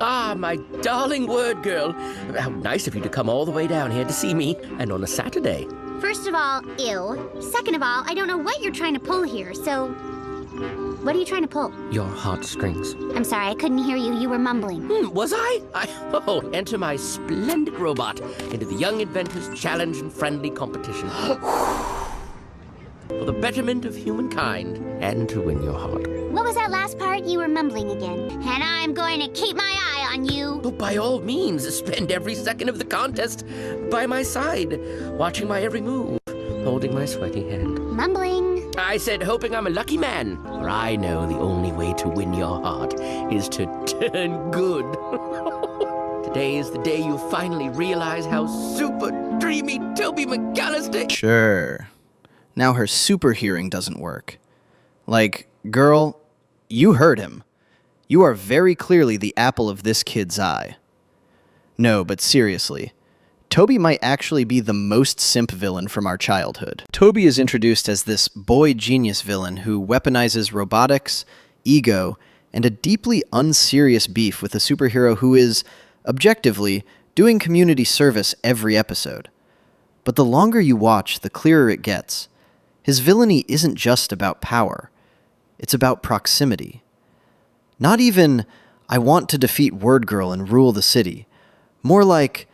Ah, my darling WordGirl. How nice of you to come all the way down here to see me, and on a Saturday. First of all, ew. Second of all, I don't know what you're trying to pull here, so... What are you trying to pull? Your heartstrings. I'm sorry, I couldn't hear you. You were mumbling. Was I? Oh, enter my splendid robot into the Young Inventors Challenge and Friendly Competition. For the betterment of humankind and to win your heart. What was that last part? You were mumbling again. And I'm going to keep my eye on you. Oh, by all means, spend every second of the contest by my side, watching my every move, holding my sweaty hand. Mumbling. I said hoping I'm a lucky man, for I know the only way to win your heart is to turn good. Today is the day you finally realize how super dreamy Tobey McAllister... Sure. Now her super hearing doesn't work. Like, girl, you heard him. You are very clearly the apple of this kid's eye. No, but seriously, Tobey might actually be the most simp villain from our childhood. Tobey is introduced as this boy genius villain who weaponizes robotics, ego, and a deeply unserious beef with a superhero who is, objectively, doing community service every episode. But the longer you watch, the clearer it gets. His villainy isn't just about power. It's about proximity. Not even, I want to defeat WordGirl and rule the city. More like,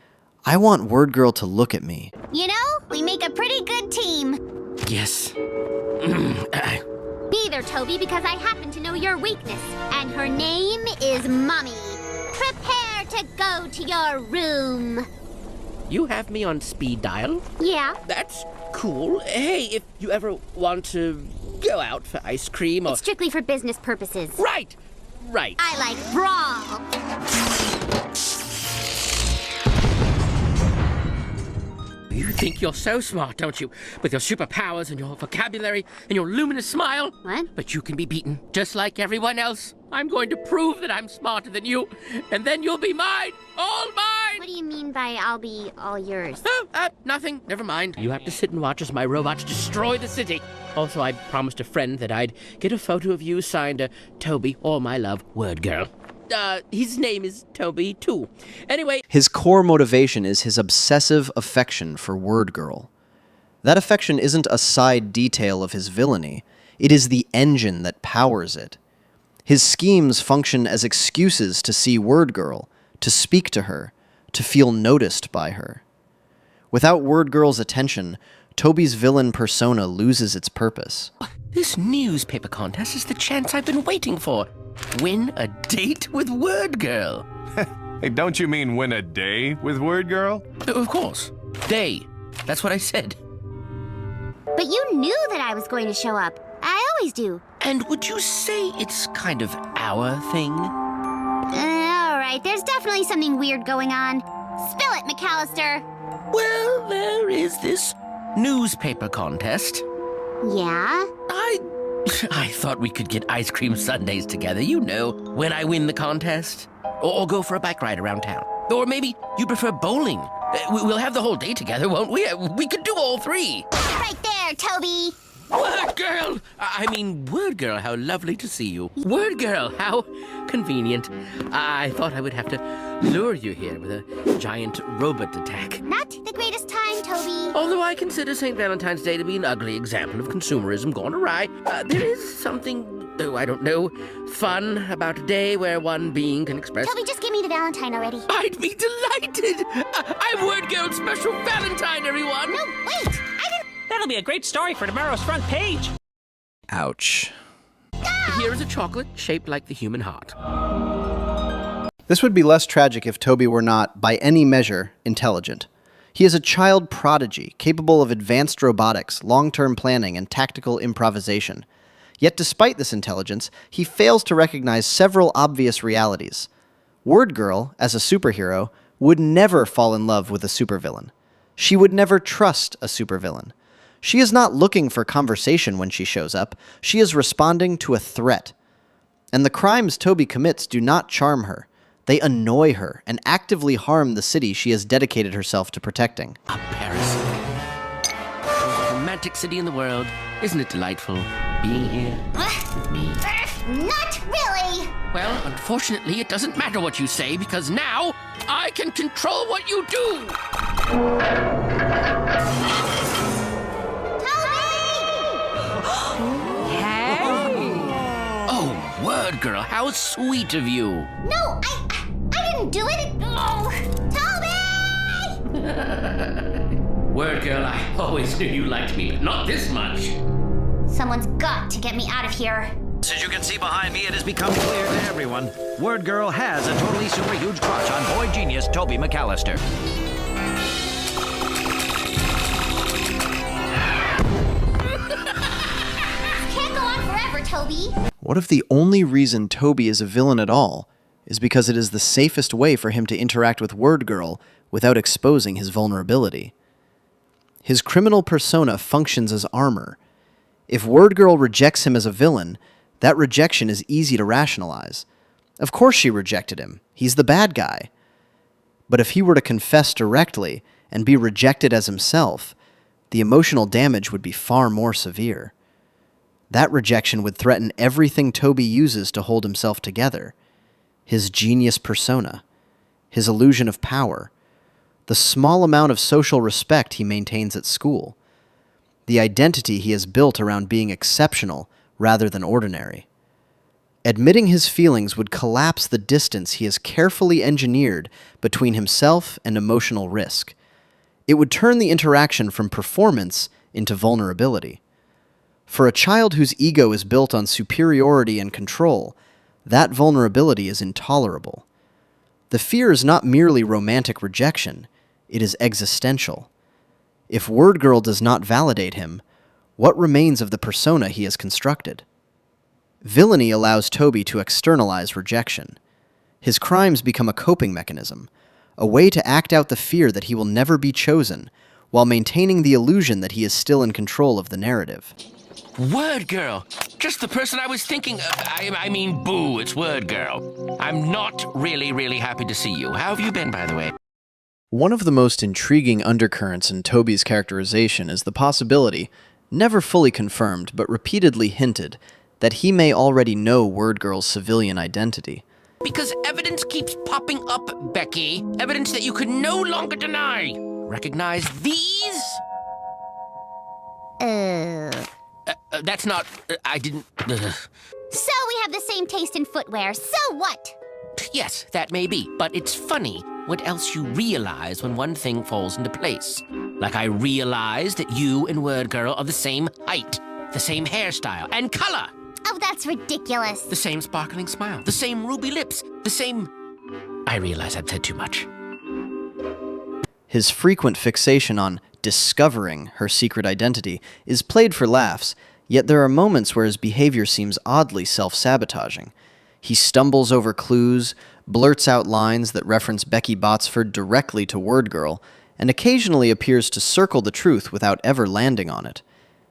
I want WordGirl to look at me. You know, we make a pretty good team. Yes. Be there, Tobey, because I happen to know your weakness. And her name is Mommy. Prepare to go to your room. You have me on speed dial? Yeah. That's cool. Hey, if you ever want to go out for ice cream or... It's strictly for business purposes. Right. I like brawl. You think you're so smart, don't you? With your superpowers and your vocabulary and your luminous smile. What? But you can be beaten, just like everyone else. I'm going to prove that I'm smarter than you, and then you'll be mine, all mine! What do you mean by I'll be all yours? Oh, nothing. Never mind. You have to sit and watch as my robots destroy the city. Also, I promised a friend that I'd get a photo of you signed Tobey, all my love, WordGirl. His name is Tobey, too. Anyway... His core motivation is his obsessive affection for WordGirl. That affection isn't a side detail of his villainy. It is the engine that powers it. His schemes function as excuses to see WordGirl, to speak to her, to feel noticed by her. Without WordGirl's attention, Tobey's villain persona loses its purpose. This newspaper contest is the chance I've been waiting for. Win a date with WordGirl. Hey, don't you mean win a day with WordGirl? Of course. Day. That's what I said. But you knew that I was going to show up. I always do. And would you say it's kind of our thing? All right, there's definitely something weird going on. Spill it, McAllister. Well, there is this newspaper contest. Yeah? I thought we could get ice cream sundaes together, you know, when I win the contest. Or go for a bike ride around town. Or maybe you prefer bowling. We'll have the whole day together, won't we? We could do all three. Right there, Tobey. WordGirl! I mean, WordGirl, how lovely to see you. WordGirl, how convenient. I thought I would have to lure you here with a giant robot attack. Not the greatest time, Tobey. Although I consider St. Valentine's Day to be an ugly example of consumerism gone awry, there is something, I don't know, fun about a day where one being can express... Tobey, just give me the Valentine already. I'd be delighted! I'm WordGirl's special Valentine, everyone! No, wait! I didn't... That'll be a great story for tomorrow's front page. Ouch. Here is a chocolate shaped like the human heart. This would be less tragic if Tobey were not, by any measure, intelligent. He is a child prodigy, capable of advanced robotics, long-term planning, and tactical improvisation. Yet despite this intelligence, he fails to recognize several obvious realities. WordGirl, as a superhero, would never fall in love with a supervillain. She would never trust a supervillain. She is not looking for conversation when she shows up. She is responding to a threat. And the crimes Tobey commits do not charm her. They annoy her and actively harm the city she has dedicated herself to protecting. Paris. Most romantic city in the world. Isn't it delightful being here with me? Not really! Well, unfortunately, it doesn't matter what you say because now I can control what you do. Oh, WordGirl, how sweet of you. No, I didn't do it. Oh, Toby! WordGirl, I always knew you liked me, but not this much. Someone's got to get me out of here. As you can see behind me, it has become clear to everyone. WordGirl has a totally super huge crush on boy genius Tobey McAllister. Can't go on forever, Toby. What if the only reason Tobey is a villain at all is because it is the safest way for him to interact with WordGirl without exposing his vulnerability? His criminal persona functions as armor. If WordGirl rejects him as a villain, that rejection is easy to rationalize. Of course she rejected him. He's the bad guy. But if he were to confess directly and be rejected as himself, the emotional damage would be far more severe. That rejection would threaten everything Tobey uses to hold himself together. His genius persona, his illusion of power, the small amount of social respect he maintains at school, the identity he has built around being exceptional rather than ordinary. Admitting his feelings would collapse the distance he has carefully engineered between himself and emotional risk. It would turn the interaction from performance into vulnerability. For a child whose ego is built on superiority and control, that vulnerability is intolerable. The fear is not merely romantic rejection, it is existential. If WordGirl does not validate him, what remains of the persona he has constructed? Villainy allows Tobey to externalize rejection. His crimes become a coping mechanism, a way to act out the fear that he will never be chosen, while maintaining the illusion that he is still in control of the narrative. WordGirl! Just the person I was thinking of. I mean, boo, it's WordGirl. I'm not really happy to see you. How have you been, by the way? One of the most intriguing undercurrents in Tobey's characterization is the possibility, never fully confirmed but repeatedly hinted, that he may already know WordGirl's civilian identity. Because evidence keeps popping up, Becky. Evidence that you could no longer deny. Recognize these? That's not... I didn't... So we have the same taste in footwear. So what? Yes, that may be, but it's funny what else you realize when one thing falls into place. Like I realized that you and WordGirl are the same height, the same hairstyle and color. Oh, that's ridiculous. The same sparkling smile, the same ruby lips, the same... I realize I've said too much. His frequent fixation on discovering her secret identity is played for laughs, yet there are moments where his behavior seems oddly self-sabotaging. He stumbles over clues, blurts out lines that reference Becky Botsford directly to WordGirl, and occasionally appears to circle the truth without ever landing on it.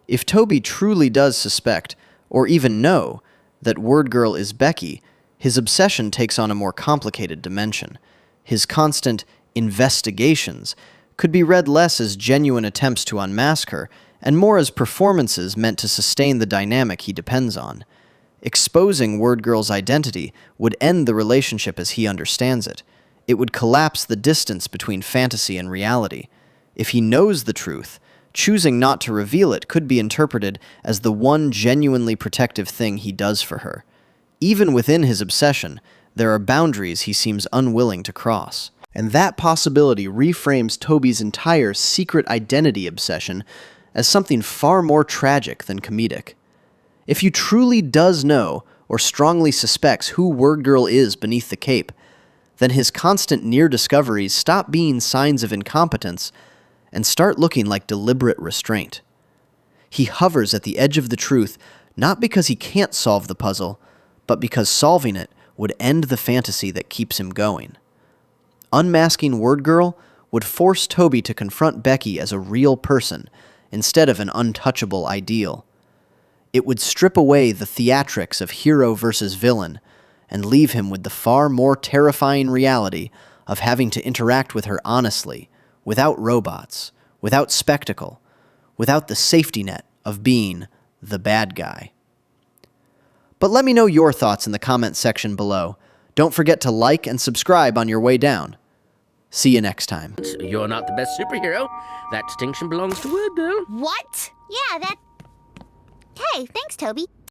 If Tobey truly does suspect, or even know, that WordGirl is Becky, his obsession takes on a more complicated dimension. His constant investigations could be read less as genuine attempts to unmask her, and more as performances meant to sustain the dynamic he depends on. Exposing WordGirl's identity would end the relationship as he understands it. It would collapse the distance between fantasy and reality. If he knows the truth, choosing not to reveal it could be interpreted as the one genuinely protective thing he does for her. Even within his obsession, there are boundaries he seems unwilling to cross. And that possibility reframes Tobey's entire secret identity obsession as something far more tragic than comedic. If he truly does know or strongly suspects who WordGirl is beneath the cape, then his constant near discoveries stop being signs of incompetence and start looking like deliberate restraint. He hovers at the edge of the truth not because he can't solve the puzzle, but because solving it would end the fantasy that keeps him going. Unmasking WordGirl would force Tobey to confront Becky as a real person instead of an untouchable ideal. It would strip away the theatrics of hero versus villain and leave him with the far more terrifying reality of having to interact with her honestly, without robots, without spectacle, without the safety net of being the bad guy. But let me know your thoughts in the comment section below. Don't forget to like and subscribe on your way down. See you next time. You're not the best superhero. That distinction belongs to WordGirl. What? Yeah, that... Hey, thanks, Toby.